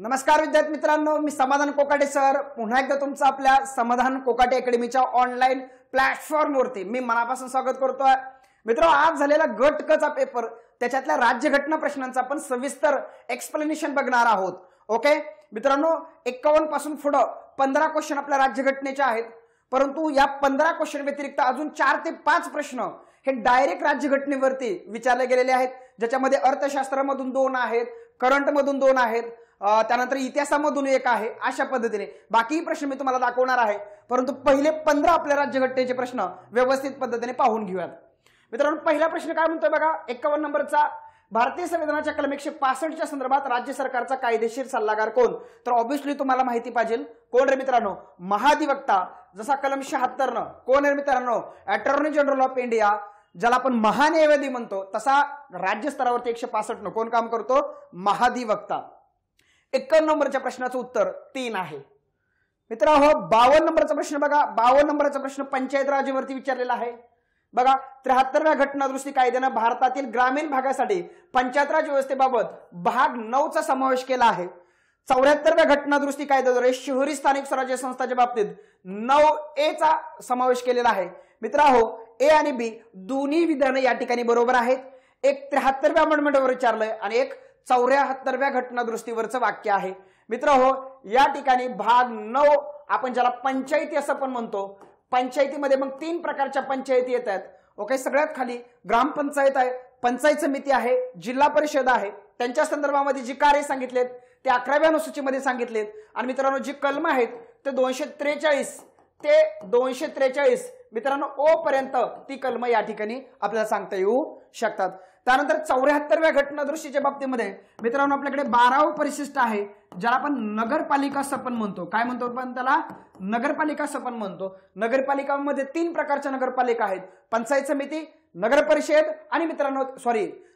नमस्कार विद्यार्थी मित्रांनो, मी समाधान कोकाटे सर पुन्हा एकदा तुमचं आपल्या समाधान कोकाटे अकॅडमीच्या ऑनलाईन प्लॅटफॉर्मवरती मी मनापासून स्वागत करतोय। मित्रांनो, आज झालेला गट क चा पेपर त्याच्यातल्या राज्यघटना प्रश्नांचा आपण सविस्तर एक्सप्लेनेशन बघणार आहोत। ओके मित्रांनो, 51 पासून पुढे 15 क्वेश्चन आपल्या राज्यघटनेचे आहेत, परंतु या 15 क्वेश्चन व्यतिरिक्त अजून 4 ते 5 प्रश्न हे डायरेक्ट राज्यघटनेवरती विचारले गेलेले आहेत, ज्याच्यामध्ये अर्थशास्त्रामधून 2 आहेत, करंट मधून 2 आहेत, त्यानंतर इतिहासामधून 1 आहे। अशा पद्धतीने बाकी प्रश्न मी तुम्हाला दाखवणार आहे, परंतु पहिले 15 आपल्या राज्यघटनेचे प्रश्न व्यवस्थित पद्धतीने पाहून घेऊयात। मित्रांनो, पहिला प्रश्न काय म्हणतोय बघा, 51 नंबरचा, भारतीय संविधानाच्या कलम 165 च्या संदर्भात राज्य सरकारचा कायदेशीर सल्लागार कोण? तर ऑब्विसली तुम्हाला माहिती पाहिजे कोण रे मित्रांनो, महाधिवक्ता। जसा कलम 76 न कोण आहे मित्रांनो, अटॉर्नी जनरल ऑफ इंडिया, ज्याला आपण महान्यायवादी म्हणतो, तसा राज्य स्तरावरती 165 न कोण काम करतो, महाधिवक्ता। 51 नंबरच्या प्रश्नाचं उत्तर 3 आहे। मित्रांनो, 52 नंबरचा प्रश्न बघा, 52 नंबरचा प्रश्न पंचायत राजवरती विचारलेला आहे बघा। 73व्या घटना दुरुस्ती कायद्याने भारतातील ग्रामीण भागासाठी पंचायत राज व्यवस्थेबाबत भाग 9 चा समावेश केला आहे। 74व्या घटना दुरुस्ती कायद्याद्वारे शहरी स्थानिक स्वराज्य संस्थांच्या बाबतीत 9A चा समावेश केलेला आहे। मित्रांनो, ए आणि बी दोन्ही विधान या ठिकाणी बरोबर आहेत। एक 73व्या अमेंडमेंटवर विचारलंय आणि एक 74व्या घटना दुरुस्तीवरचं वाक्य आहे। मित्रांनो, या ठिकाणी भाग 9 आपण ज्याला पंचायती असं पण म्हणतो, पंचायतीमध्ये मग 3 प्रकारच्या पंचायती येतात। ओके, सगळ्यात खाली ग्रामपंचायत आहे, पंचायत समिती आहे, जिल्हा परिषद आहे। त्यांच्या संदर्भामध्ये जी कार्य सांगितलेत ते 11व्या अनुसूचीमध्ये सांगितलेत। आणि मित्रांनो, जी कलम आहेत ते 243 ते 243 मित्रांनो ओ पर्यंत ती कलम या ठिकाणी आपल्याला सांगता येऊ शकतात। त्यानंतर 74व्या घटना दुरुस्तीच्या बाबतीमध्ये मित्रांनो आपल्याकडे 12व परिशिष्ट आहे, ज्याला आपण नगरपालिका असं पण म्हणतो। काय म्हणतो आपण त्याला? नगरपालिका असं पण म्हणतो। नगरपालिकांमध्ये 3 प्रकारच्या नगरपालिका आहेत, पंचायत समिती, नगर परिषद आणि मित्रांनो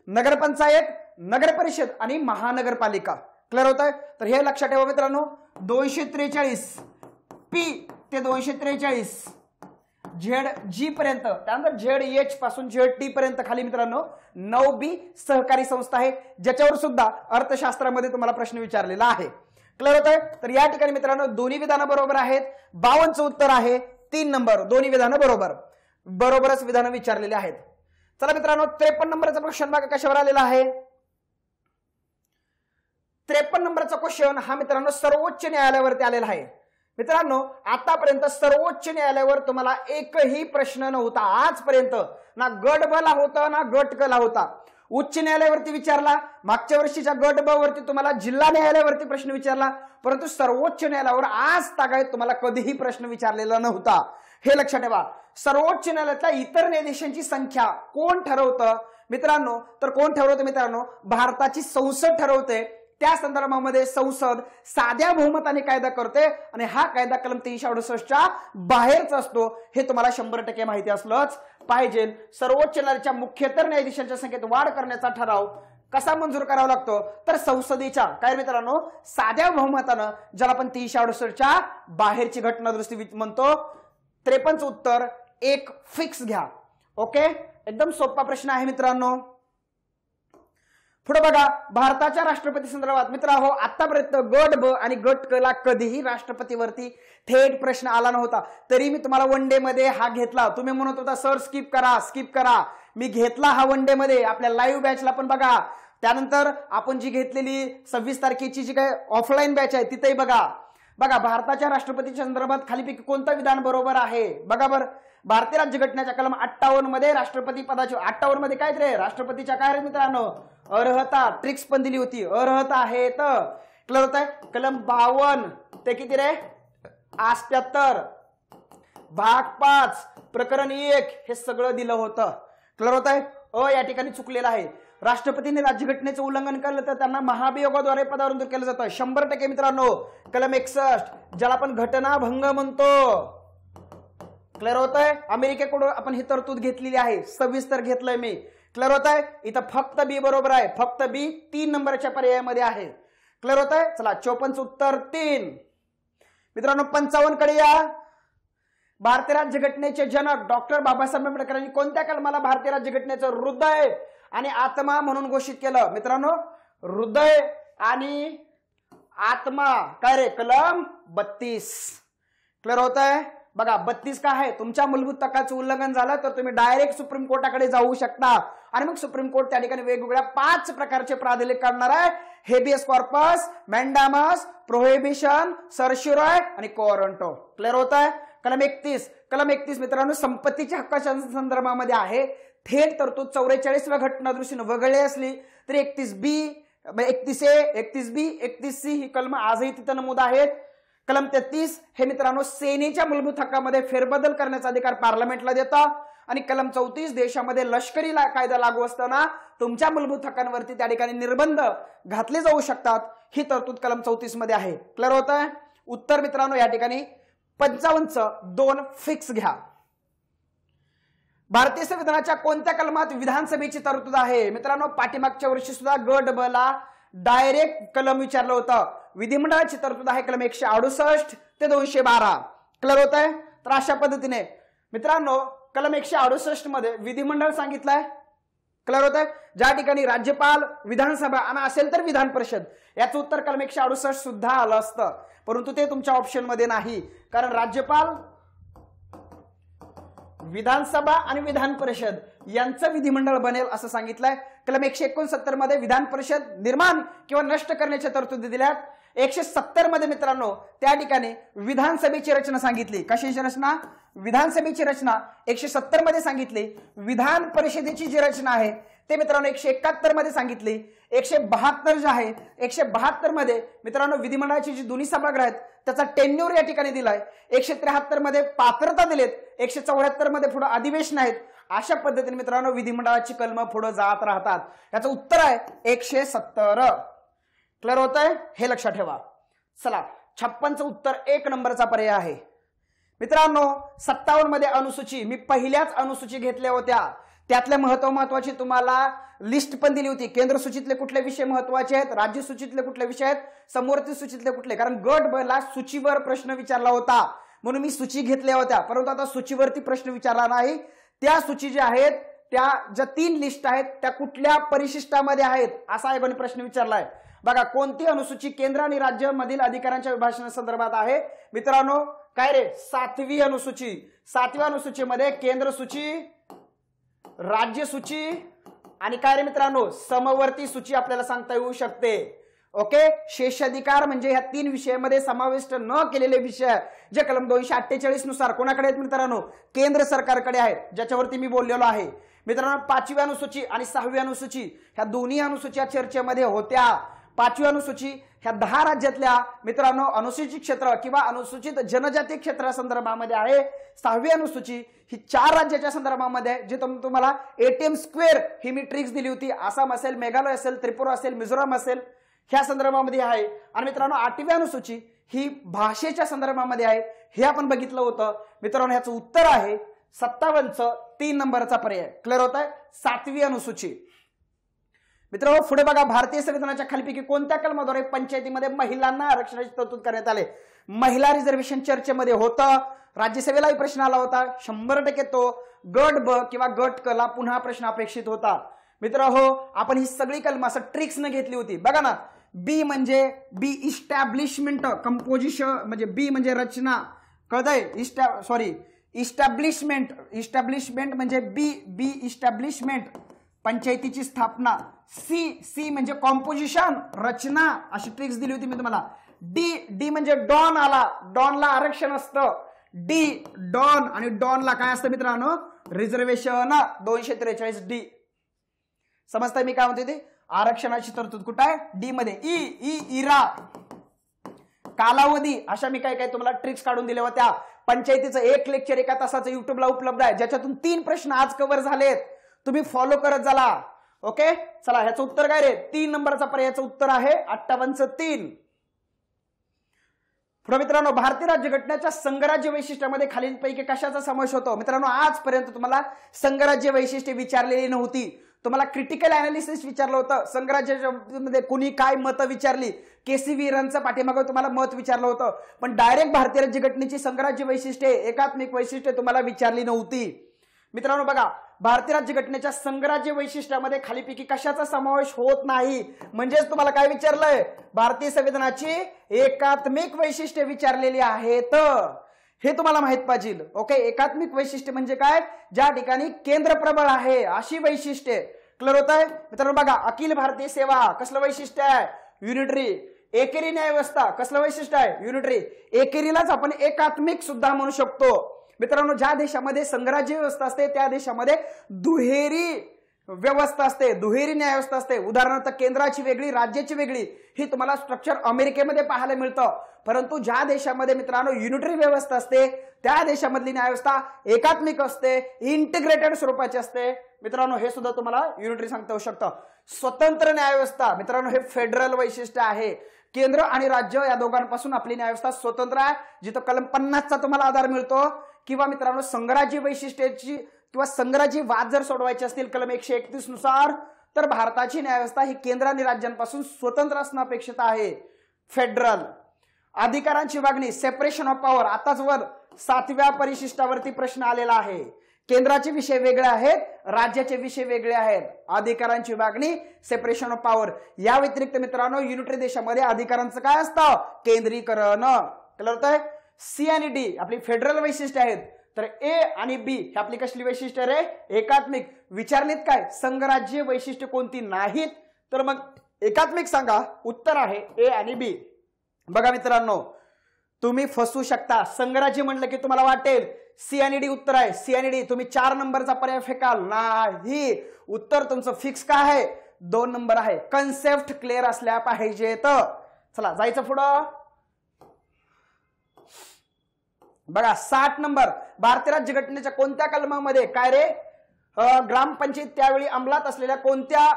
नगरपंचायत, नगर परिषद आणि महानगरपालिका। क्लिअर होत आहे? तर हे लक्षात ठेवा मित्रांनो, 243 पी ते 243 झेड जी पर्यंत, त्यानंतर झेड एच पासून झेड टी पर्यंत खाली मित्रांनो 9B सहकारी संस्था आहे, ज्याच्यावर सुद्धा अर्थशास्त्रामध्ये तुम्हाला प्रश्न विचारलेला आहे। क्लिअर होत आहे? तर या ठिकाणी मित्रांनो दोन्ही विधानं बरोबर आहेत। 52चं उत्तर आहे 3 नंबर, दोन्ही विधानं बरोबरच विधानं विचारलेली आहेत। चला मित्रांनो, 53 नंबरचा क्वेश्चन बघा कशावर आलेला आहे। 53 नंबरचा क्वेश्चन हा मित्रांनो सर्वोच्च न्यायालयावरती आलेला आहे। मित्रांनो, आतापर्यंत सर्वोच्च न्यायालयावर तुम्हाला एकही प्रश्न नव्हता आजपर्यंत, ना गट ब ला होता ना गट क ला होता। उच्च न्यायालयावरती विचारला, मागच्या वर्षीच्या गट ब वरती तुम्हाला जिल्हा न्यायालयावरती प्रश्न विचारला, परंतु सर्वोच्च न्यायालयावर आज तागायत तुम्हाला कधीही प्रश्न विचारलेला नव्हता। हे लक्षात ठेवा। सर्वोच्च न्यायालयातल्या इतर न्यायाधीशांची संख्या कोण ठरवतं मित्रांनो? तर कोण ठरवतं मित्रांनो? भारताची संसद ठरवते। त्या संदर्भामध्ये संसद साध्या बहुमताने कायदा करते आणि हा कायदा कलम 368 च्या बाहेरचा असतो। हे तुम्हाला 100% माहिती असलंच पाहिजे। सर्वोच्च न्यायालयाच्या मुख्यतर न्यायाधीशांच्या संख्येत वाढ करण्याचा ठराव कसा मंजूर करावा लागतो? तर संसदेच्या काय मित्रांनो साध्या बहुमतानं, ज्याला आपण 368 च्या बाहेरची घटना दुरुस्ती म्हणतो। 53चं उत्तर 1 फिक्स घ्या। ओके, एकदम सोपा प्रश्न आहे मित्रांनो। पुढे बघा, भारताच्या राष्ट्रपती संदर्भात मित्रांनो आतापर्यंत गट ब आणि गट क ला कधीही राष्ट्रपतीवरती थेट प्रश्न आला नव्हता। तरी मी तुम्हाला वन डे मध्ये हा घेतला। तुम्ही म्हणत होता सर स्किप करा, मी घेतला हा वन डे मध्ये। आपल्या लाईव्ह बॅचला पण बघा, त्यानंतर आपण जी घेतलेली 26 तारखेची जी काय ऑफलाईन बॅच आहे तिथेही बघा। भारताच्या राष्ट्रपतीच्या संदर्भात खालीपैकी कोणतं विधान बरोबर आहे? बघा बरं, भारतीय राज्यघटनेच्या कलम 58 मध्ये राष्ट्रपती पदाची 58 मध्ये काय रे राष्ट्रपतीच्या काय रे मित्रांनो अर्हता, ट्रिक्स पण दिली होती, अर्हता आहे तर क्लिअर होत आहे। कलम 52 ते किती रे 78 भाग 5 प्रकरण 1 हे सगळं दिलं होतं। क्लिअर होत आहे? या ठिकाणी चुकलेलं आहे। राष्ट्रपतीने राज्यघटनेचं उल्लंघन केलं तर त्यांना महाभियोगाद्वारे पदावरून दूर केलं जातं 100% मित्रांनो। कलम 61 ज्याला आपण घटनाभंग म्हणतो। क्लिअर होत आहे? अमेरिकेकडून आपण ही तरतूद घेतलेली आहे, सविस्तर घेतलंय मी। क्लिअर होत आहे? इथं फक्त बी बरोबर आहे, फक्त बी 3 नंबरच्या पर्यायामध्ये आहे। क्लिअर होत आहे? चला 54चं उत्तर 3 मित्रांनो। 55 कडे या। भारतीय राज्यघटनेचे जनक डॉक्टर बाबासाहेब आंबेडकरांनी कोणत्या कलमाला भारतीय राज्यघटनेचं हृदय आणि आत्मा म्हणून घोषित केलं मित्रांनो? हृदय आणि आत्मा काय रे, कलम 32. क्लिअर होत आहे बघा. 32 काय आहे, तुमच्या मूलभूत हक्काचं उल्लंघन झालं तर तुम्ही डायरेक्ट सुप्रीम कोर्टाकडे जाऊ शकता आणि मग सुप्रीम कोर्ट त्या ठिकाणी वेगवेगळ्या 5 प्रकारचे प्राधिलेख करणार आहे. हेबियस कॉर्पस, मॅन्डामस, प्रोहिबिशन, सर्शिरॉय आणि कोअरंटो. क्लिअर होत आहे. कलम 31. कलम 31 मित्रांनो संपत्तीच्या हक्काच्या संदर्भामध्ये आहे. थेट तरतूद 44व्या घटना दृष्टीने वगळली असली तरी 31B, 31A, 31B, 31C ही कलम आजही तिथं नमूद आहेत. कलम 33 हे मित्रांनो सेनेच्या मूलभूत हक्कामध्ये फेरबदल करण्याचा अधिकार पार्लमेंटला देतं. आणि कलम 34 देशामध्ये लष्करी कायदा लागू असताना तुमच्या मूलभूत हक्कांवरती त्या ठिकाणी निर्बंध घातले जाऊ शकतात. ही तरतूद कलम 34 मध्ये आहे. क्लिअर होत आहे. उत्तर मित्रांनो या ठिकाणी 55 2 फिक्स घ्या. भारतीय संविधानाच्या कोणत्या कलमात विधानसभेची तरतूद आहे? मित्रांनो पाठीमागच्या वर्षी सुद्धा गट ब ला डायरेक्ट कलम विचारलं होतं. विधिमंडळाची तरतूद आहे कलम 168 ते 212. क्लिअर होत आहे. तर अशा पद्धतीने मित्रांनो कलम 168 मध्ये विधिमंडळ सांगितलंय. क्लिअर होत आहे. ज्या ठिकाणी राज्यपाल, विधानसभा आणि असेल तर विधान परिषद, याचं उत्तर कलम 168 सुद्धा आलं असतं, परंतु ते तुमच्या ऑप्शन मध्ये नाही. कारण राज्यपाल, विधानसभा आणि विधान परिषद यांचं विधिमंडळ बनेल असं सांगितलंय. कलम 169 मध्ये विधान परिषद निर्माण किंवा नष्ट करण्याच्या तरतुदी दिल्यात. 170 मध्ये मित्रांनो त्या ठिकाणी विधानसभेची रचना सांगितली. कशाची रचना? विधानसभेची रचना 170 मध्ये सांगितली. विधान परिषदेची जी रचना आहे ते मित्रांनो 171 मध्ये सांगितली. 172 जे आहे 172 मध्ये मित्रांनो विधिमंडळाची जी दोन्ही सभागृह आहेत त्याचा टेन्यूर या ठिकाणी दिलाय. 173 मध्ये पात्रता दिलेत. 174 मध्ये पुढे अधिवेशन आहेत. अशा पद्धतीने मित्रांनो विधिमंडळाची कलम पुढे जात राहतात. याचं उत्तर आहे 170. क्लिअर होत आहे. हे लक्षात ठेवा. चला 56चं उत्तर 1 नंबरचा पर्याय आहे. मित्रांनो 57 मध्ये अनुसूची, मी पहिल्याच अनुसूची घेतल्या होत्या, त्यातल्या महत्वाची तुम्हाला लिस्ट पण दिली होती. केंद्र सूचीतले कुठले विषय महत्वाचे आहेत, राज्य सूचीतले कुठले विषय आहेत, समवर्ती सूचीतले कुठले. कारण गट ब ला सूचीवर प्रश्न विचारला होता म्हणून मी सूची घेतल्या होत्या, परंतु आता सूचीवरती प्रश्न विचारला नाही. त्या सूची ज्या आहेत त्या ज्या 3 लिस्ट आहेत त्या कुठल्या परिशिष्टामध्ये आहेत असा आयोगाने प्रश्न विचारलाय. बघा कोणती अनुसूची केंद्र आणि राज्य मधील अधिकारांच्या विभाजनासंदर्भात आहे? मित्रांनो काय रे, 7वी अनुसूची. 7व्या अनुसूचीमध्ये केंद्र सूची, राज्य सूची आणि काय रे मित्रांनो समवर्ती सूची आपल्याला सांगता येऊ शकते. ओके. शेषाधिकार म्हणजे ह्या 3 विषयामध्ये समाविष्ट न केलेले विषय जे कलम 248 नुसार कोणाकडे आहेत मित्रांनो? केंद्र सरकारकडे आहेत, ज्याच्यावरती मी बोललेलो आहे. मित्रांनो 5वी अनुसूची आणि 6वी अनुसूची ह्या दोन्ही अनुसूच्या चर्चेमध्ये होत्या. 5वी अनुसूची ह्या 10 राज्यातल्या मित्रांनो अनुसूचित क्षेत्र किंवा अनुसूचित जनजाती क्षेत्रासंदर्भामध्ये आहे. 6वी अनुसूची ही 4 राज्याच्या संदर्भामध्ये आहे, जे तुम्हाला ATM स्क्वेअर ही मी ट्रिक्स दिली होती. आसाम असेल, मेघालय असेल, त्रिपुरा असेल, मिझोराम असेल, ह्या संदर्भामध्ये आहे. आणि मित्रांनो 8वी अनुसूची ही भाषेच्या संदर्भामध्ये आहे, हे आपण बघितलं होतं. मित्रांनो ह्याचं उत्तर आहे 57चं 3 नंबरचा पर्याय. क्लिअर होत आहे. 7वी अनुसूची. मित्रांनो पुढे बघा, भारतीय संविधानाच्या खालीपैकी कोणत्या कलमाद्वारे पंचायतीमध्ये महिलांना आरक्षणाची तरतूद करण्यात आले? महिला रिझर्वेशन चर्चेमध्ये होतं. राज्यसभेलाही प्रश्न आला होता. 100% तो गट ब किंवा गट क ला पुन्हा प्रश्न अपेक्षित होता. मित्रांनो आपण ही सगळी कलम असं ट्रिक्स न घेतली होती. बघा ना, बी म्हणजे बी इस्टॅब्लिशमेंट, कंपोजिशन म्हणजे बी म्हणजे रचना, कळतंय? इस्टॅब्लिशमेंट. इस्टॅब्लिशमेंट म्हणजे बी इस्टॅब्लिशमेंट पंचायतीची स्थापना. सी म्हणजे कॉम्पोजिशन, रचना, अशी ट्रिक्स दिली होती मी तुम्हाला. डी म्हणजे डॉन आला, डॉनला आरक्षण असतं. डी डॉन आणि डॉनला काय असतं मित्रांनो? रिझर्वेशन. 243 डी. समजताय मी काय म्हणते ते? आरक्षणाची तरतूद कुठं आहे? डी मध्ये. इरा, कालावधी, अशा मी काय तुम्हाला ट्रिक्स काढून दिल्या होत्या. पंचायतीचं 1 लेक्चर 1 तासाचं युट्यूबला उपलब्ध आहे, ज्याच्यातून 3 प्रश्न आज कव्हर झालेत. तुम्ही फॉलो करत झाला. ओके. चला ह्याचं उत्तर काय रे? 3 नंबरचा पर्यायाचं उत्तर आहे 58चं 3. पुढे मित्रांनो भारतीय राज्यघटनेच्या संघराज्य वैशिष्ट्यामध्ये खालीलपैकी कशाचा समावेश होतो? मित्रांनो आजपर्यंत तुम्हाला संघराज्य वैशिष्ट्ये विचारलेली नव्हती. तुम्हाला क्रिटिकल अनालिसिस विचारलं होतं. संघराज्यामध्ये कुणी काय मतं विचारली, केसी वीरांचं पाठीमागं तुम्हाला मत विचारलं होतं. पण डायरेक्ट भारतीय राज्यघटनेची संघराज्य वैशिष्ट्ये, एकात्मिक वैशिष्ट्ये तुम्हाला विचारली नव्हती. मित्रांनो बघा, भारतीय राज्यघटनेच्या संघराज्य वैशिष्ट्यामध्ये खालीपैकी कशाचा समावेश होत नाही? म्हणजेच तुम्हाला काय विचारलंय, भारतीय संविधानाची एकात्मिक वैशिष्ट्ये विचारलेली आहेत, हे तुम्हाला माहित पाहिजे. ओके, एकात्मिक वैशिष्ट्य म्हणजे काय? ज्या ठिकाणी केंद्र प्रबळ आहे अशी वैशिष्ट्ये. क्लिअर होत आहे मित्रांनो? बघा, अखिल भारतीय सेवा कसलं वैशिष्ट्य आहे? युनिटरी. एकेरी न्याय व्यवस्था कसलं वैशिष्ट्य आहे? युनिटरी. एकेरीलाच आपण एकात्मिक सुद्धा म्हणू शकतो. मित्रांनो, ज्या देशामध्ये संघराज्य व्यवस्था असते त्या देशामध्ये दुहेरी व्यवस्था असते, दुहेरी न्याय व्यवस्था असते. उदाहरणार्थ केंद्राची वेगळी, राज्याची वेगळी, ही तुम्हाला स्ट्रक्चर अमेरिकेमध्ये पाहायला मिळतं. परंतु ज्या देशामध्ये मित्रांनो युनिटरी व्यवस्था असते त्या देशामधली न्याय व्यवस्था एकात्मिक असते, इंटिग्रेटेड स्वरूपाची असते. मित्रांनो, हे सुद्धा तुम्हाला युनिटरी सांगता येऊ शकतं. स्वतंत्र न्याय व्यवस्था मित्रांनो हे फेडरल वैशिष्ट्य आहे. केंद्र आणि राज्य या दोघांपासून आपली न्याय व्यवस्था स्वतंत्र आहे, जिथं कलम 50चा तुम्हाला आधार मिळतो. किंवा मित्रांनो संघराज्य वैशिष्ट्याची किंवा संघराज्य वाद जर सोडवायचे असतील कलम 131 नुसार, तर भारताची न्यायव्यवस्था ही केंद्र आणि राज्यांपासून स्वतंत्र असणं अपेक्षित आहे, फेडरल. अधिकारांची विभागणी, सेपरेशन ऑफ पॉवर, आताच वर 7व्या परिशिष्टावरती प्रश्न आलेला आहे. केंद्राचे विषय वेगळे आहेत, राज्याचे विषय वेगळे आहेत. अधिकारांची विभागणी, सेपरेशन ऑफ पॉवर. या व्यतिरिक्त मित्रांनो युनिटरी देशामध्ये अधिकारांचं काय असतं? केंद्रीकरण. क्लिअर होतंय? सी आणि डी आपली फेडरल वैशिष्ट्य आहेत, तर ए आणि बी ही आपली कसली वैशिष्ट्य रे? एकात्मिक. विचारलीत काय संघराज्य वैशिष्ट्य कोणती नाहीत, तर मग एकात्मिक सांगा. उत्तर आहे ए आणि बी. बघा मित्रांनो, तुम्ही फसू शकता. संघराज्य म्हणलं की तुम्हाला वाटेल सी आणि डी उत्तर आहे. सी आणि डी तुम्ही 4 नंबरचा पर्याय फेकाल. नाही, उत्तर तुमचं फिक्स काय आहे? 2 नंबर आहे. कन्सेप्ट क्लिअर असल्या पाहिजेत. चला जायचं पुढं. बघा 60 नंबर, भारतीय राज्यघटनेच्या कोणत्या कलमामध्ये काय रे? ग्रामपंचायत त्यावेळी अंमलात असलेल्या कोणत्या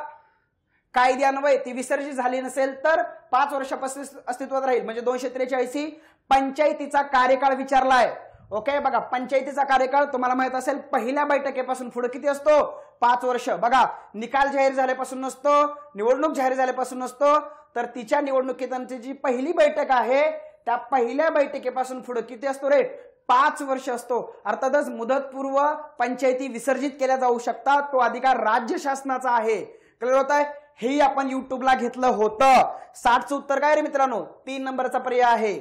कायद्यान्वये ती विसर्जित झाली नसेल तर 5 वर्षापासून अस्तित्वात राहील. म्हणजे 243 पंचायतीचा कार्यकाळ विचारलाय. ओके, बघा पंचायतीचा कार्यकाळ तुम्हाला माहित असेल पहिल्या बैठकीपासून पुढे किती असतो? 5 वर्ष. बघा निकाल जाहीर झाल्यापासून नसतो, निवडणूक जाहीर झाल्यापासून नसतो, तर तिच्या निवडणुकीनंतर जी पहिली बैठक आहे त्या पहिल्या बैठकीपासून पुढे किती असतो रे? 5 वर्ष असतो. अर्थातच मुदतपूर्व पंचायती विसर्जित केल्या जाऊ शकतात, तो अधिकार राज्य शासनाचा आहे. क्लिअर होत आहे? हे आपण युट्यूबला घेतलं होतं. 60चं उत्तर काय रे मित्रांनो? 3 नंबरचा पर्याय आहे.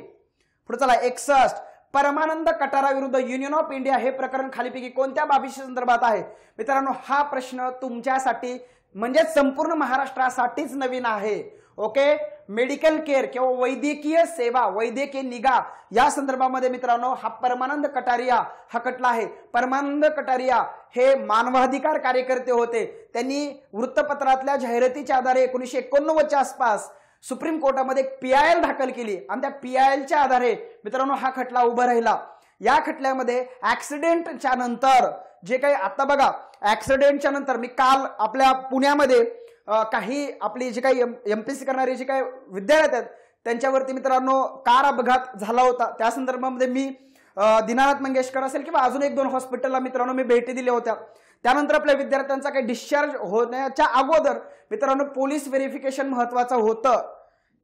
पुढे चला 61, परमानंद कटारा विरुद्ध युनियन ऑफ इंडिया हे प्रकरण खालीपैकी कोणत्या बाबीच्या संदर्भात आहे? मित्रांनो, हा प्रश्न तुमच्यासाठी म्हणजे संपूर्ण महाराष्ट्रासाठीच नवीन आहे. ओके, मेडिकल केअर किंवा वैद्यकीय सेवा, वैद्यकीय निगा या संदर्भामध्ये मित्रांनो हा परमानंद कटारिया हा खटला आहे. परमानंद कटारिया हे मानवाधिकार कार्यकर्ते होते. त्यांनी वृत्तपत्रातल्या जाहिरातीच्या आधारे 1989च्या आसपास सुप्रीम कोर्टामध्ये PIL दाखल केली आणि त्या PILच्या आधारे मित्रांनो हा खटला उभा राहिला. या खटल्यामध्ये ऍक्सिडेंटच्या नंतर जे काही आता बघा ऍक्सिडेंटच्या नंतर मी काल आपल्या पुण्यामध्ये काही आपली जे काही MPSC करणारे जे काही विद्यार्थी आहेत त्यांच्यावरती मित्रांनो कार अपघात झाला होता. त्या संदर्भामध्ये मी दीनानाथ मंगेशकर असेल किंवा अजून 1-2 हॉस्पिटलला मित्रांनो मी भेटी दिल्या होत्या. त्यानंतर आपल्या विद्यार्थ्यांचा काही डिस्चार्ज होण्याच्या अगोदर मित्रांनो पोलीस व्हेरिफिकेशन महत्वाचं होतं.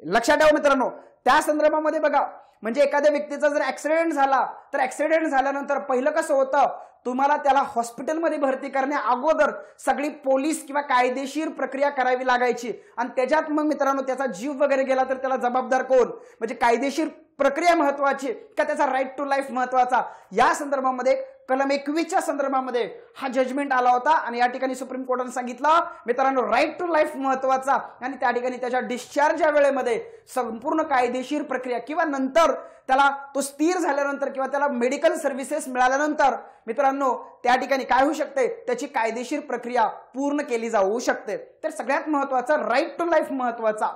लक्षात ठेवा मित्रांनो. त्या संदर्भामध्ये बघा म्हणजे एखाद्या व्यक्तीचा जर ऍक्सिडेंट झाला तर ऍक्सिडेंट झाल्यानंतर पहिलं कसं होतं, तुम्हाला त्याला हॉस्पिटलमध्ये भरती करण्या अगोदर सगळी पोलीस किंवा कायदेशीर प्रक्रिया करावी लागायची आणि त्याच्यात मग मित्रांनो त्याचा जीव वगैरे गेला तर त्याला जबाबदार कोण? म्हणजे कायदेशीर प्रक्रिया महत्वाची का त्याचा राईट टू लाईफ महत्वाचा? या संदर्भामध्ये कलम 21च्या संदर्भामध्ये हा जजमेंट आला होता आणि या ठिकाणी सुप्रीम कोर्टाने सांगितलं मित्रांनो राईट टू लाईफ महत्वाचा आणि त्या ठिकाणी त्याच्या डिस्चार्जच्या वेळेमध्ये संपूर्ण कायदेशीर प्रक्रिया किंवा नंतर त्याला तो स्थिर झाल्यानंतर किंवा त्याला मेडिकल सर्व्हिसेस मिळाल्यानंतर मित्रांनो त्या ठिकाणी काय होऊ शकते, त्याची कायदेशीर प्रक्रिया पूर्ण केली जाऊ शकते. तर सगळ्यात महत्वाचा राईट टू लाईफ महत्वाचा.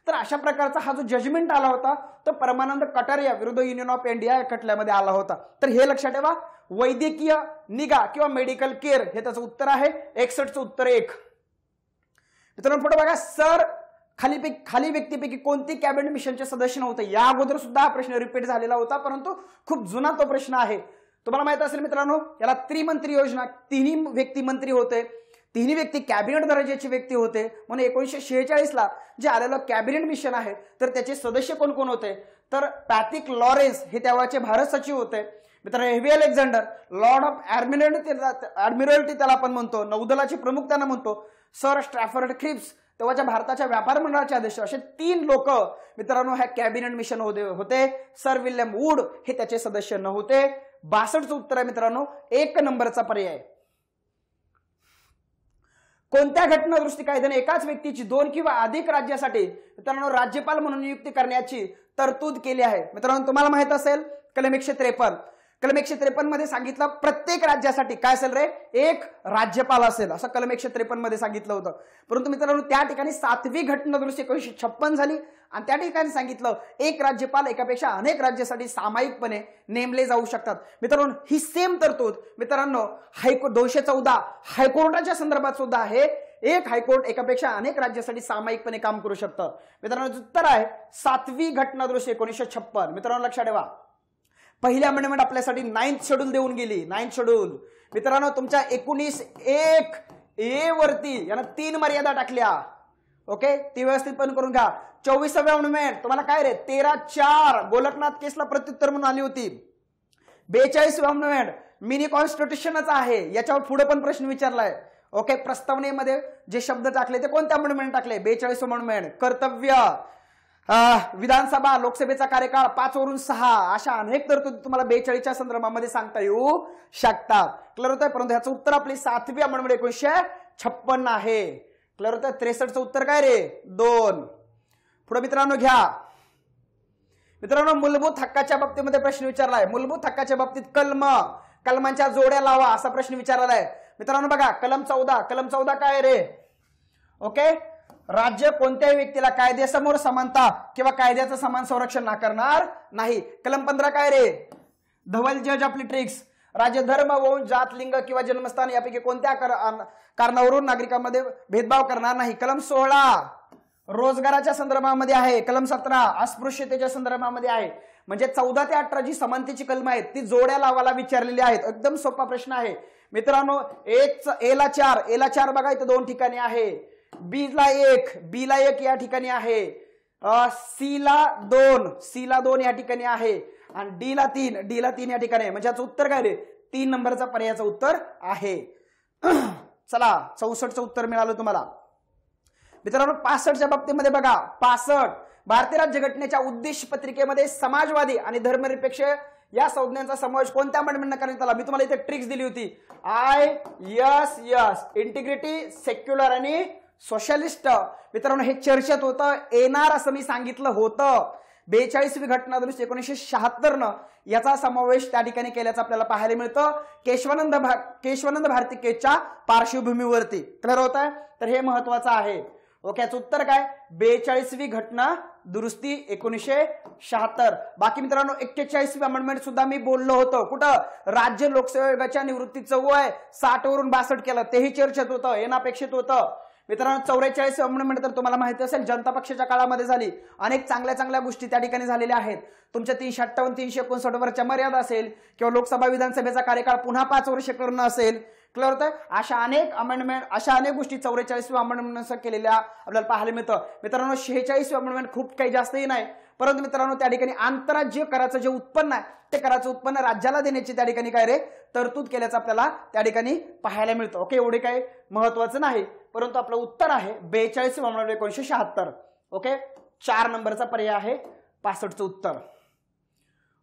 तर अशा प्रकारचा हा जो जजमेंट आला होता तो परमानंद कटारिया विरुद्ध युनियन ऑफ इंडिया या खटल्यामध्ये आला होता. तर हे लक्षात ठेवा. वैद्यकीय निगा किंवा मेडिकल केअर हे त्याचं उत्तर आहे. 61चं उत्तर 1. मित्रांनो पुढे बघा, सर खाली व्यक्तीपैकी कोणती कॅबिनेट मिशनचे सदस्य नव्हते? या अगोदर सुद्धा हा प्रश्न रिपीट झालेला होता परंतु खूप जुना तो प्रश्न आहे. तुम्हाला माहित असेल मित्रांनो याला त्रिमंत्री योजना, 3 व्यक्ती मंत्री होते, 3 व्यक्ती कॅबिनेट दर्जाचे व्यक्ती होते. म्हणून 1946ला जे आलेलं कॅबिनेट मिशन आहे तर त्याचे सदस्य कोण कोण होते तर पॅथिक लॉरेन्स हे त्यावेळेचे भारत सचिव होते. मित्रांनो हेवी अलेक्झांडर लॉर्ड ऑफ ॲडमिरल्टी त्याला आपण म्हणतो, नौदलाचे प्रमुख त्यांना म्हणतो. सर स्ट्रॅफर्ड क्रिप्स तेव्हाच्या भारताच्या व्यापार मंडळाचे अध्यक्ष, असे 3 लोक मित्रांनो ह्या कॅबिनेट मिशन होते. सर विल्यम वूड हे त्याचे सदस्य नव्हते. 62चं उत्तर आहे मित्रांनो 1 नंबरचा पर्याय. कोणत्या घटनादुरुस्ती कायद्याने एकाच व्यक्तीची 2 किंवा अधिक राज्यासाठी मित्रांनो राज्यपाल म्हणून नियुक्ती करण्याची तरतूद केली आहे? मित्रांनो तुम्हाला माहित असेल कलम 153. कलम 153 मध्ये सांगितलं प्रत्येक राज्यासाठी काय असेल रे, एक राज्यपाल असेल, असं कलम 153 मध्ये सांगितलं होतं. परंतु मित्रांनो त्या ठिकाणी 7वी घटनादुरुस्ती 1956 झाली आणि त्या ठिकाणी सांगितलं एक राज्यपाल एकापेक्षा अनेक राज्यासाठी सामायिकपणे नेमले जाऊ शकतात. मित्रांनो ही सेम तरतूद मित्रांनो हायकोर्ट 214 हायकोर्टाच्या संदर्भात सुद्धा आहे. एक हायकोर्ट एकापेक्षा अनेक राज्यासाठी सामायिकपणे काम करू शकतं. मित्रांनो उत्तर आहे 7वी घटनादुरुस्ती 1956. मित्रांनो लक्षात ठेवा पहिली अमेंडमेंट आपल्यासाठी 9th शेड्यूल देऊन गेली. 9th शेड्यूल मित्रांनो तुमच्या 19(1) ए वरती यानं 3 मर्यादा टाकल्या. ओके ती व्यवस्थित पण करून घ्या. 24वी अमेंडमेंट तुम्हाला काय रे 13(4) गोलकनाथ केसला प्रत्युत्तर म्हणून आली होती. 42वी अमेंडमेंट मिनी कॉन्स्टिट्यूशनच आहे, याच्यावर पुढे पण प्रश्न विचारलाय. ओके प्रस्तावनेमध्ये जे शब्द टाकले ते कोणत्या अमेंडमेंट टाकले? 42वी अमेंडमेंट. कर्तव्य, विधानसभा लोकसभेचा कार्यकाळ 5 वरून 6 अशा अनेक तरतुदी तुम्हाला 42च्या संदर्भामध्ये सांगता येऊ शकतात. क्लिअर होत आहे? परंतु ह्याचं उत्तर आपली 7वी अमेंडमेंट 1956 आहे. क्लिअर होत आहे? 63चं उत्तर काय रे 2. पुढे मित्रांनो घ्या. मित्रांनो मूलभूत हक्काच्या बाबतीमध्ये प्रश्न विचारलाय. मूलभूत हक्काच्या बाबतीत कलमांच्या जोड्या लावा असा प्रश्न विचारला आहे. मित्रांनो बघा कलम 14 काय रे? ओके राज्य कोणत्याही व्यक्तीला कायद्यासमोर समानता किंवा कायद्याचं समान संरक्षण नाकारणार नाही. कलम 15 काय रे? धवल जज ऑफ लिट्रिक्स राज्य धर्म वंश जात लिंग किंवा जन्मस्थान यापैकी कोणत्या कारणावरून नागरिकांमध्ये भेदभाव करणार नाही. कलम 16 रोजगाराच्या संदर्भामध्ये आहे. कलम 17 अस्पृश्यतेच्या संदर्भामध्ये आहे. म्हणजे 14 ते 18 जी समानतेची कलम आहेत ती जोड्या लावायला विचारलेली आहेत. एकदम सोपा प्रश्न आहे मित्रांनो. एला 4 बघा इथं 2 ठिकाणी आहे. बी ला 1 या ठिकाणी आहे. सी ला 2 या ठिकाणी आहे आणि डी ला 3 या ठिकाणी आहे. म्हणजे याचं उत्तर काय रे 3 नंबरचा पर्यायाचं उत्तर आहे. चला 64चं उत्तर मिळालं तुम्हाला. मित्रांनो 65च्या बाबतीमध्ये बघा 65 भारतीय राज्यघटनेच्या उद्देश पत्रिकेमध्ये समाजवादी आणि धर्मनिरपेक्ष या संज्ञांचा समावेश कोणत्या अमेंडमेंटने करण्यात आला? मी तुम्हाला इथे ट्रिक्स दिली होती. ISS इंटिग्रिटी, सेक्युलर आणि सोशलिस्ट. मित्रांनो हे चर्चेत होतं येणार असं मी सांगितलं होतं. 42वी घटनादुरुस्ती 1976 याचा समावेश त्या ठिकाणी केल्याचं आपल्याला पाहायला मिळतं केशवानंद भारतीकेच्या पार्श्वभूमीवरती. क्लिअर होत आहे? तर हे महत्वाचं आहे. ओके याचं उत्तर काय 42वी घटना दुरुस्ती 1976. बाकी मित्रांनो 41वी अमेंडमेंट सुद्धा मी बोललो होतो. कुठं राज्य लोकसेवा आयोगाच्या निवृत्तीचं वय 60 वरून 62 केलं तेही चर्चेत होतं, येणापेक्षित होतं. मित्रांनो 44वी अमेंडमेंट तर तुम्हाला माहिती असेल जनता पक्षाच्या काळामध्ये झाली. अनेक चांगल्या गोष्टी त्या ठिकाणी झालेल्या आहेत. तुमच्या 358 359 वरच्या मर्यादा असेल किंवा लोकसभा विधानसभेचा कार्यकाळ पुन्हा 5 वर्ष करणं असेल. क्लिअर होतं? अशा अनेक गोष्टी 44वी अमेंडमेंट केलेल्या आपल्याला पाहायला मिळतं. मित्रांनो 46वी अमेंडमेंट खूप काही जास्तही नाही. परंतु मित्रांनो त्या ठिकाणी आंतरराज्यीय कराचं जे उत्पन्न आहे ते कराचं उत्पन्न राज्याला देण्याची त्या ठिकाणी काय रे तरतूद केल्याचं आपल्याला त्या ठिकाणी पाहायला मिळतं. ओके एवढे काही महत्वाचं नाही. परंतु आपलं उत्तर आहे 42वी अमेंडमेंट 1976. ओके 4 नंबरचा पर्याय आहे 65चं उत्तर.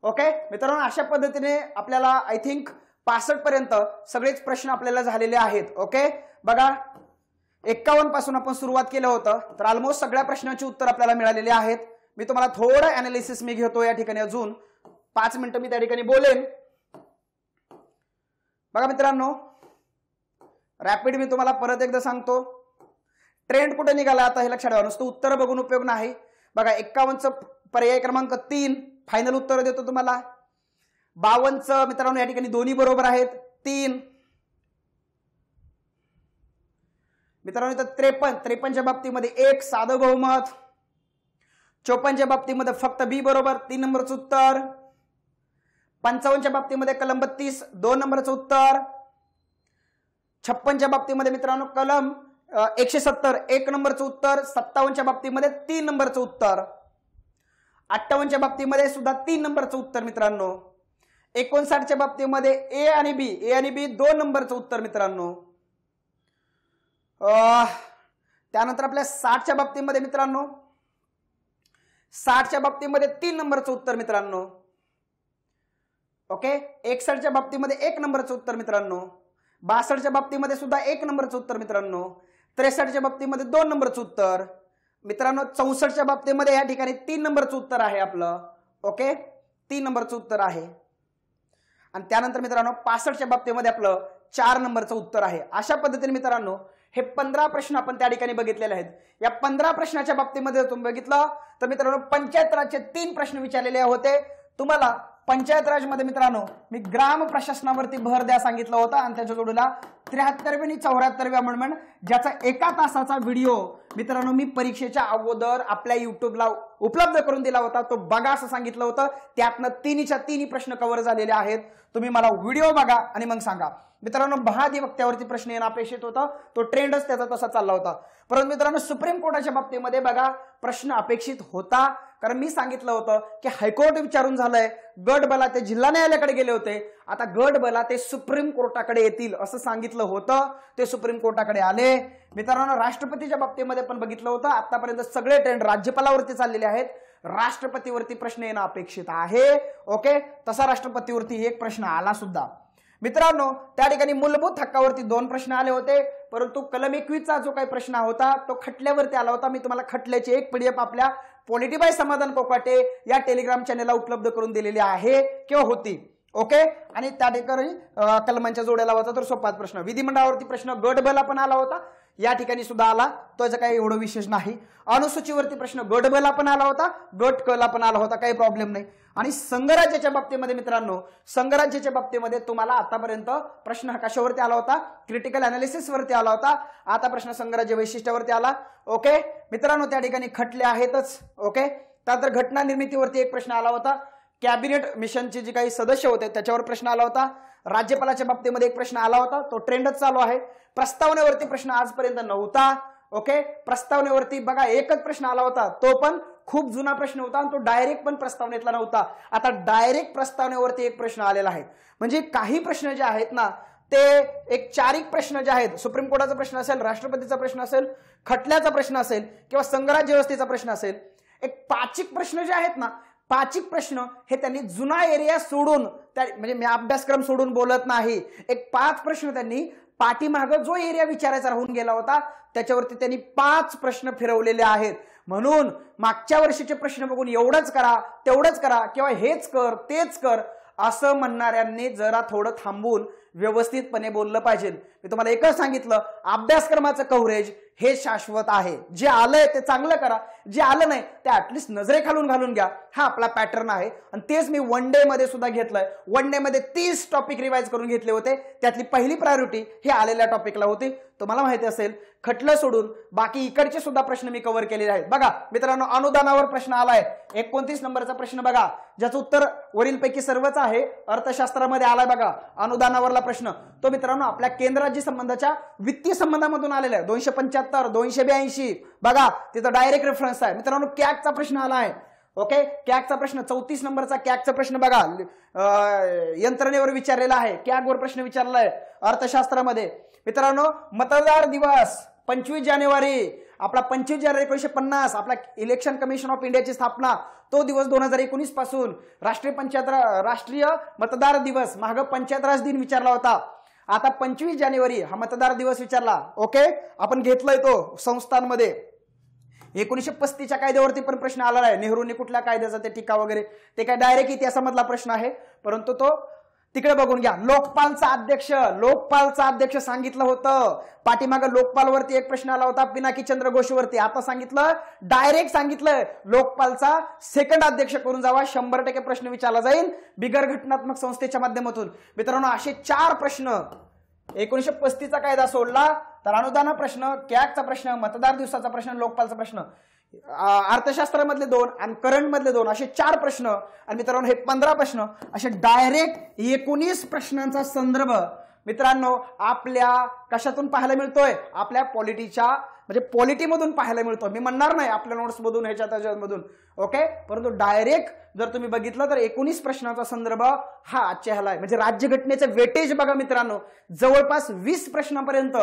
ओके मित्रांनो अशा पद्धतीने आपल्याला आय थिंक 65 पर्यंत सगळेच प्रश्न आपल्याला झालेले आहेत. ओके बघा 51 पासून आपण सुरुवात केलं होतं तर ऑलमोस्ट सगळ्या प्रश्नांची उत्तर आपल्याला मिळालेली आहेत. मी तुम्हाला थोडं अनालिसिस मी घेतो या ठिकाणी. अजून 5 मिनिटं मी त्या ठिकाणी बोलेन. बघा मित्रांनो रॅपिड मी तुम्हाला परत एकदा सांगतो. ट्रेंड कुठे निघाला आता हे लक्षात ठेवा. नुसतं उत्तर बघून उपयोग नाही. बघा 51चं पर्याय क्रमांक 3 फायनल उत्तर देतो तुम्हाला. 52चं मित्रांनो या ठिकाणी दोन्ही बरोबर आहेत 3. मित्रांनो इथं 53च्या बाबतीमध्ये 1 साधं बहुमत. 54च्या बाबतीमध्ये फक्त बी बरोबर 3 नंबरचं उत्तर. 55च्या बाबतीमध्ये कलम 32 2 नंबरचं उत्तर. 56च्या बाबतीमध्ये मित्रांनो कलम 170 1 नंबरचं उत्तर. 57च्या बाबतीमध्ये 3 नंबरचं उत्तर. 58च्या बाबतीमध्ये सुद्धा 3 नंबरचं उत्तर मित्रांनो. 59च्या बाबतीमध्ये ए आणि बी 2 नंबरचं उत्तर मित्रांनो. त्यानंतर आपल्या 60च्या बाबतीमध्ये मित्रांनो 60च्या बाबतीमध्ये 3 नंबरचं उत्तर मित्रांनो. ओके. 61च्या बाबतीमध्ये 1 नंबरचं उत्तर मित्रांनो. 62च्या बाबतीमध्ये सुद्धा 1 नंबरचं उत्तर मित्रांनो. 63च्या बाबतीमध्ये 2 नंबरचं उत्तर मित्रांनो. 64च्या बाबतीमध्ये या ठिकाणी 3 नंबरचं उत्तर आहे आपलं. ओके. 3 नंबरचं उत्तर आहे. आणि त्यानंतर मित्रांनो 65च्या बाबतीमध्ये आपलं 4 नंबरचं उत्तर आहे. अशा पद्धतीने मित्रांनो हे 15 प्रश्न आपण त्या ठिकाणी बघितलेले आहेत. या 15 प्रश्नाच्या बाबतीमध्ये तुम्ही बघितलं तर मित्रांनो पंचायत राजचे 3 प्रश्न विचारलेले होते. तुम्हाला पंचायत राज मध्ये मित्रांनो मी ग्राम प्रशासनावरती भर द्या सांगितलं होतं आणि त्याच्या जोडीला 73वी आणि 74वी अमेंडमेंट ज्याचा 1 तासाचा व्हिडिओ मित्रांनो मी परीक्षेच्या अगोदर आपल्या युट्यूबला उपलब्ध करून दिला होता. तो बघा असं सांगितलं होतं. त्यातनं 3च्या 3 प्रश्न कव्हर झालेले आहेत. तुम्ही मला व्हिडिओ बघा आणि मग सांगा. मित्रांनो महाधिवक्त्यावरती प्रश्न येणं अपेक्षित होता. तो ट्रेंडच त्याचा तसा चालला होता. परंतु मित्रांनो सुप्रीम कोर्टाच्या बाबतीमध्ये बघा प्रश्न अपेक्षित होता. कारण मी सांगितलं होतं की हायकोर्ट विचारून झालंय, गट बला ते जिल्हा न्यायालयाकडे गेले होते, आता गट बला ते सुप्रीम कोर्टाकडे येतील असं सांगितलं होतं. ते सुप्रीम कोर्टाकडे आले. मित्रांनो राष्ट्रपतीच्या बाबतीमध्ये पण बघितलं होतं. आतापर्यंत सगळे ट्रेंड राज्यपालावरती चाललेले आहेत. राष्ट्रपतीवरती प्रश्न येणं अपेक्षित आहे. ओके. तसा राष्ट्रपतीवरती 1 प्रश्न आला सुद्धा. मित्रांनो त्या ठिकाणी मूलभूत हक्कावरती 2 प्रश्न आले होते. परंतु कलम 21चा जो काही प्रश्न होता तो खटल्यावरती आला होता. मी तुम्हाला खटल्याची एक PDF आपल्या पॉलिटी बाय समाधान कोकाटे या टेलिग्राम चॅनेलला उपलब्ध करून दिलेली आहे किंवा होती. ओके. आणि त्या ठिकाणी कलमांच्या जोड्याला होता तर सोपाच प्रश्न. विधिमंडळावरती प्रश्न गट बला पण आला होता. या ठिकाणी सुद्धा आला. त्याचं काही एवढं विशेष नाही. अनुसूचीवरती प्रश्न गट बला पण आला होता, गट कला पण आला होता. काही प्रॉब्लेम नाही. आणि संघराज्याच्या बाबतीमध्ये मित्रांनो संघराज्याच्या बाबतीमध्ये तुम्हाला आतापर्यंत प्रश्न हा कशावरती आला होता? क्रिटिकल अनालिसिस वरती आला होता. आता प्रश्न संघराज्य वैशिष्ट्यावरती आला. ओके. मित्रांनो त्या ठिकाणी खटले आहेतच. ओके. त्यानंतर घटना निर्मितीवरती 1 प्रश्न आला होता. कॅबिनेट मिशनचे जे काही सदस्य होते त्याच्यावर प्रश्न आला होता. राज्यपालाच्या बाबतीमध्ये 1 प्रश्न आला होता. तो ट्रेंडच चालू आहे. प्रस्तावनेवरती प्रश्न आजपर्यंत नव्हता. ओके. प्रस्तावनेवरती बघा 1च प्रश्न आला होता. तो पण खूप जुना प्रश्न होता आणि तो डायरेक्ट पण प्रस्तावनेतला नव्हता. आता डायरेक्ट प्रस्तावनेवरती 1 प्रश्न आलेला आहे. म्हणजे काही प्रश्न जे आहेत ना ते एक चारिक प्रश्न जे आहेत, सुप्रीम कोर्टाचा प्रश्न असेल, राष्ट्रपतीचा प्रश्न असेल, खटल्याचा प्रश्न असेल किंवा संघराज्य व्यवस्थेचा प्रश्न असेल, एक पाचिक प्रश्न जे आहेत ना पाचिक प्रश्न हे त्यांनी जुना एरिया सोडून म्हणजे मी अभ्यासक्रम सोडून बोलत नाही. एक 5 प्रश्न त्यांनी पाठीमागं जो एरिया विचारायचा राहून गेला होता त्याच्यावरती त्यांनी 5 प्रश्न फिरवलेले आहेत. म्हणून मागच्या वर्षीचे प्रश्न बघून एवढंच करा तेवढंच करा किंवा हेच कर तेच कर असं म्हणणाऱ्यांनी जरा थोडं थांबून व्यवस्थितपणे बोललं पाहिजे. मी तुम्हाला एकच सांगितलं अभ्यासक्रमाचं कव्हरेज हे शाश्वत आहे. जे आलंय ते चांगलं करा, जे आलं नाही ते ऍटलिस्ट नजरेखालून घालून घ्या. हा आपला पॅटर्न आहे आणि तेच मी 1 डे मध्ये सुद्धा घेतलंय. 1 डे मध्ये 30 टॉपिक रिवाइज करून घेतले होते. त्यातली पहिली प्रायोरिटी हे आलेल्या टॉपिकला होती. तुम्हाला माहिती असेल खटलं सोडून बाकी इकडचे सुद्धा प्रश्न मी कव्हर केलेले आहेत. बघा मित्रांनो अनुदानावर प्रश्न आलाय 29 नंबरचा प्रश्न बघा ज्याचं उत्तर वरीलपैकी सर्वच आहे. अर्थशास्त्रामध्ये आलाय बघा अनुदानावरला प्रश्न. तो मित्रांनो आपल्या केंद्र राज्य संबंधाच्या वित्तीय संबंधामधून आलेला आहे. 275 282 बघा तिथं डायरेक्ट रेफरन्स आहे. मित्रांनो कॅगचा प्रश्न आला आहे. ओके. कॅगचा प्रश्न 34 नंबरचा कॅगचा प्रश्न बघा यंत्रणेवर विचारलेला आहे. कॅगवर प्रश्न विचारला आहे अर्थशास्त्रामध्ये. मित्रांनो मतदार दिवस 25 जानेवारी आपला 25 जानेवारी 1950 आपला इलेक्शन कमिशन ऑफ इंडियाची स्थापना तो दिवस 2019 पासून राष्ट्रीय मतदार दिवस माग पंचायत राज दिन विचारला होता. आता 25 जानेवारी हा मतदार दिवस विचारला. ओके. आपण घेतलाय तो संस्थांमध्ये 1935च्या कायद्यावरती पण प्रश्न आला आहे. नेहरूंनी कुठल्या कायद्याचा ते टीका वगैरे ते काय डायरेक्ट इतिहासामधला प्रश्न आहे. परंतु तो तिकडे बघून घ्या. लोकपालचा अध्यक्ष सांगितलं होतं. पाठीमागं लोकपालवरती 1 प्रश्न आला होता पिनाकी चंद्र घोषवरती. आता सांगितलं डायरेक्ट सांगितलं लोकपालचा सेकंड अध्यक्ष करून जावा. 100% प्रश्न विचारला जाईल बिगर घटनात्मक संस्थेच्या माध्यमातून. मित्रांनो असे 4 प्रश्न 1935चा कायदा सोडला तर अनुदान प्रश्न, कॅगचा प्रश्न, मतदार दिवसाचा प्रश्न, लोकपालचा प्रश्न, अर्थशास्त्रामधले 2 आणि करंट मधले 2 असे 4 प्रश्न आणि मित्रांनो हे 15 प्रश्न असे डायरेक्ट 19 प्रश्नांचा संदर्भ मित्रांनो आपल्या कशातून पाहायला मिळतोय, आपल्या पॉलिटीच्या म्हणजे पॉलिटीमधून पाहायला मिळतो. मी म्हणणार नाही आपल्या नोट्समधून ह्याच्यामधून, ओके. परंतु डायरेक्ट जर तुम्ही बघितलं तर 19 प्रश्नाचा संदर्भ हा आजच्या ह्याला आहे. म्हणजे राज्यघटनेचे वेटेज बघा मित्रांनो, जवळपास 20 प्रश्नांपर्यंत,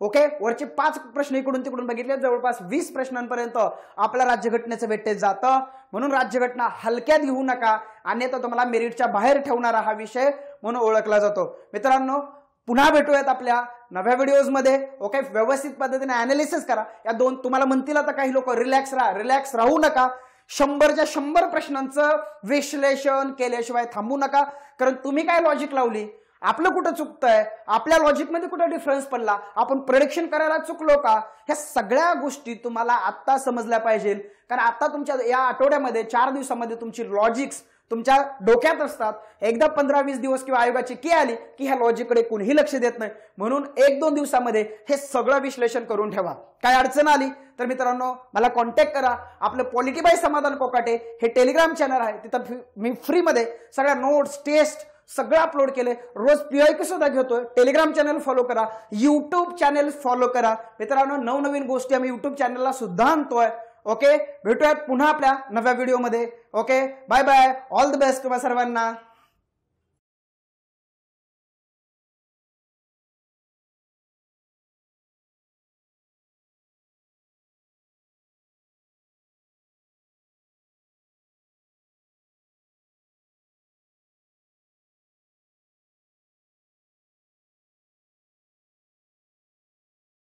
ओके. वरचे 5 प्रश्न इकडून तिकडून बघितले, जवळपास 20 प्रश्नांपर्यंत आपल्या राज्यघटनेचं वेटेज जातं. म्हणून राज्यघटना हलक्यात घेऊ नका, अन्यथा तुम्हाला मेरिटच्या बाहेर ठेवणारा हा विषय म्हणून ओळखला जातो. मित्रांनो पुन्हा भेटूयात आपल्या नव्या व्हिडिओजमध्ये, ओके. व्यवस्थित पद्धतीने अनालिसिस करा. या दोन तुम्हाला म्हणतील आता काही लोक रिलॅक्स राहू नका. 100च्या 100 प्रश्नांचं विश्लेषण केल्याशिवाय थांबू नका. कारण तुम्ही काय लॉजिक लावली, आपलं कुठं चुकतंय, आपल्या लॉजिकमध्ये कुठं डिफरन्स पडला, आपण प्रेडिक्शन करायला चुकलो का, ह्या सगळ्या गोष्टी तुम्हाला आता समजल्या पाहिजे. कारण आता तुमच्या या आठवड्यामध्ये 4 दिवसामध्ये तुमची लॉजिक्स तुमच्या डोक्यात असतात. एकदा 15-20 दिवस किंवा आयोगाची की आली की ह्या लॉजिककडे कुणीही लक्ष देत नाही. म्हणून 1-2 दिवसामध्ये हे सगळं विश्लेषण करून ठेवा. काय अडचण आली तर मित्रांनो मला कॉन्टॅक्ट करा. आपलं पॉलिटी बाय समाधान कोकाटे हे टेलिग्राम चॅनल आहे, तिथं मी फ्रीमध्ये सगळ्या नोट्स टेस्ट सगळं अपलोड केले. रोज PIQ सुद्धा घेतोय. टेलिग्राम चॅनल फॉलो करा, युट्यूब चॅनल फॉलो करा. मित्रांनो नवनवीन गोष्टी आम्ही युट्यूब चॅनलला सुद्धा आणतोय, ओके. भेटूयात पुन्हा आपल्या नव्या व्हिडिओमध्ये, okay. Bye bye, all the best तुम्हा सर्वांना.